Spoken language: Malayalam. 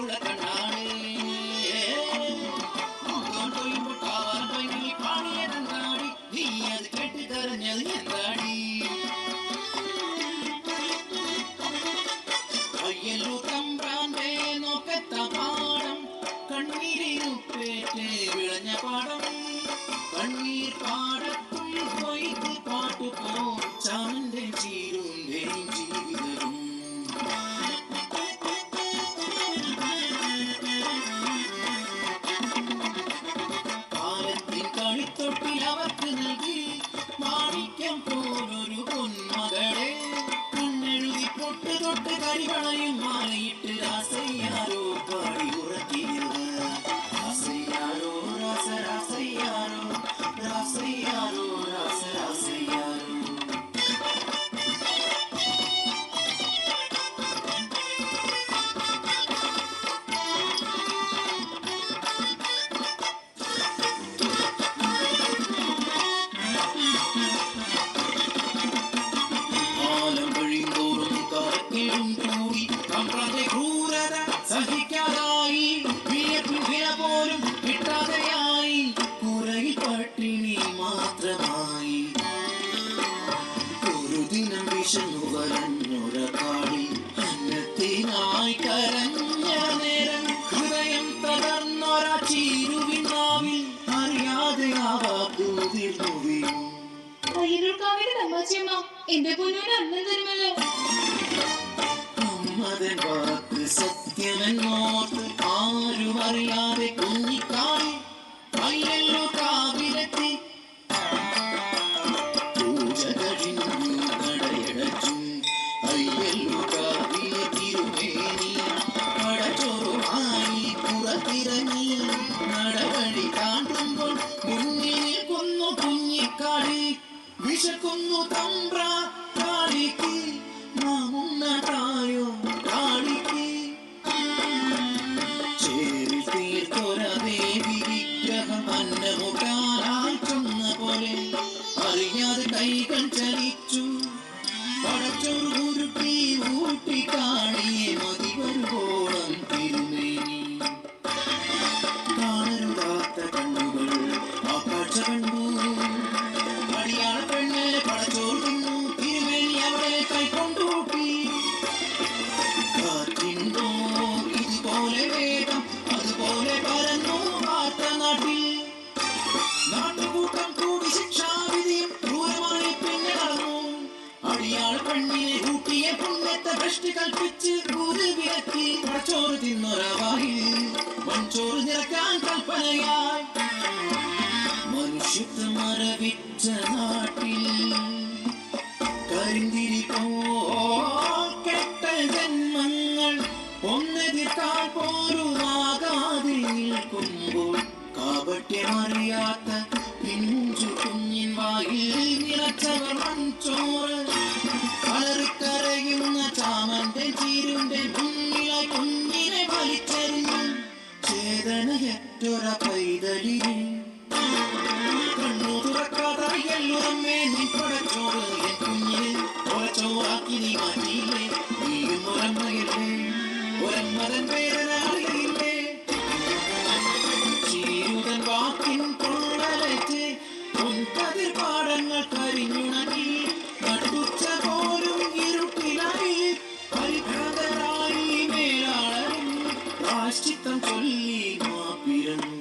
കണ്ണുള്ള കണ്ണാണ് പാടിയതെന്താടി നീ അത് കെട്ടിത്തറിഞ്ഞത് എന്താടി അയ്യല്ലു തമ്പ്രാന്റെ നോക്കത്ത പാടം കണ്ണീരിനുപ്പേറ്റ് വിളഞ്ഞ പാടം കണ്ണീർ പാടത്തും കൊയ്ത്ത് പാട്ടുപോ ചാമന്റെ ചീരുന്റെ ജീവിതവും കാലത്തിൻ കളിത്തൊട്ടിൽ അവർക്ക് നൽകി മാണിക്യം പോലൊരു പൊന്മകളെ കണ്ണെഴുതി പൊട്ട് തൊട്ട് കരികളയും മാലയിട്ട് രാസയ്യാരോ പാടി ഉറക്കിയത് രാസയ്യാരോ രാസരാസയ്യാരോ രാസയ്യാരോ രാസരാസയ്യാരോ കൂടി തമ്പ്രാന്റെ ക്രൂരത സഹിക്കാതായി വില പോലും കിട്ടാതെയായി കുറയിൽ പട്ടിണി മാത്രമായി ഒരു ദിനം വിശന്നു വരഞ്ഞൊരക്കാടി അന്നത്തിനായി കരഞ്ഞ നേരം ഹൃദയം തകർന്നൊരാ ചീരുവിനാവിൽ അറിയാതെ ആ വാക്കുതിർന്നു വീണു. എന്റെ പൊന്നൂര് അന്നം തരുമല്ലോ. മതൻ വാക്ക് സത്യമെന്നോർത്ത് ആരും അറിയാതെ കുഞ്ഞിക്കാറി അയ്യല്ലോ കാവിലെത്തി പൂജ കഴിഞ്ഞു നടയടച്ചു അയ്യല്ലോ കാവിലെ തിരുമേനി പടച്ചോറുമായി പുറത്തിറങ്ങി നടവഴി കാണ്ടുമ്പോൾ മുന്നിൽ കൊന്നു കുഞ്ഞിക്കാടി വിശക്കുന്നു തമ്പ്രാ കാളിക്ക് മാമുണ്ണായോ കാളിക്ക് ചേരി തീർത്തൊര ദേവി വിഗ്രഹം അന്നമുട്ടാനായി ചൊന്ന പോലെ അറിയാതെ കൈകൾ ചലിച്ചു പടച്ചോറ് ഉരുട്ടി ഊട്ടി കാണിയെ മതി വരുവോളം തിരുമേനി കാണരുതാത്ത കണ്ണുകൾ ആ കാഴ്ച കണ്ടു അടിയാള പെണ്ണ് പടച്ചോറ് തിന്നു തിരുമേനി അവളെ കൈക്കൊണ്ടൂട്ടി കാറ്റിൻതോ ഇതുപോലെ വേഗം അതുപോലെ പരന്നു വാർത്ത നാട്ടിൽ നാട്ടുകൂട്ടം കൂടി ശിക്ഷാവിധിയും ക്രൂരമായി പിന്നെ നടന്നു അടിയാൾ പെണ്ണിനെ കൂട്ടിയെ പുണ്യത്തെ ഭ്രഷ്ടി കൽപ്പിച്ച് കൂത് വിലക്കി പടച്ചോറ് തിന്നൊരവായി മൺചോറ് നിറക്കാൻ കൽപ്പനയായി മനുഷ്യത്വം മരവിച്ച നാട്ടിൽ കരിന്തിരി കെട്ട ജന്മങ്ങൾ ഒന്നെതിർക്കാൻ പോലുമാകാതെ നിൽക്കുമ്പോൾ കാപട്യമറിയാത്ത പിഞ്ചു കുഞ്ഞിൻ വായിൽ നിറച്ചവർ മൺചോറ് കളറിക്കരയുന്ന ചാമന്റെ ചീരുന്റെ മുന്നിലായി കുഞ്ഞിനെ വലിച്ചെറിഞ്ഞു ചേതനയറ്റൊര പൈതലിനെ കണ്ണു തുറക്കാതായല്ലുറമ്മേ നീ പടച്ചോറ് എൻ കുഞ്ഞിനെ ഒരച്ചോറാക്കി നീ മാറ്റിയില്ലേ നീയും ഒരമ്മയല്ലേ ഒരമ്മതൻ വേദന അറിയില്ലേ ചീരുതൻ വാക്കിൻ പൊള്ളലേറ്റ് പൊൻകതിർ പാടങ്ങൾ കരിഞ്ഞുണങ്ങി നട്ടുച്ച പോലും ഇരുട്ടിലായി പരിഭ്രാന്തരായി മേലാളരും പ്രാശ്ചിത്തം ചൊല്ലി മാപ്പിരന്നു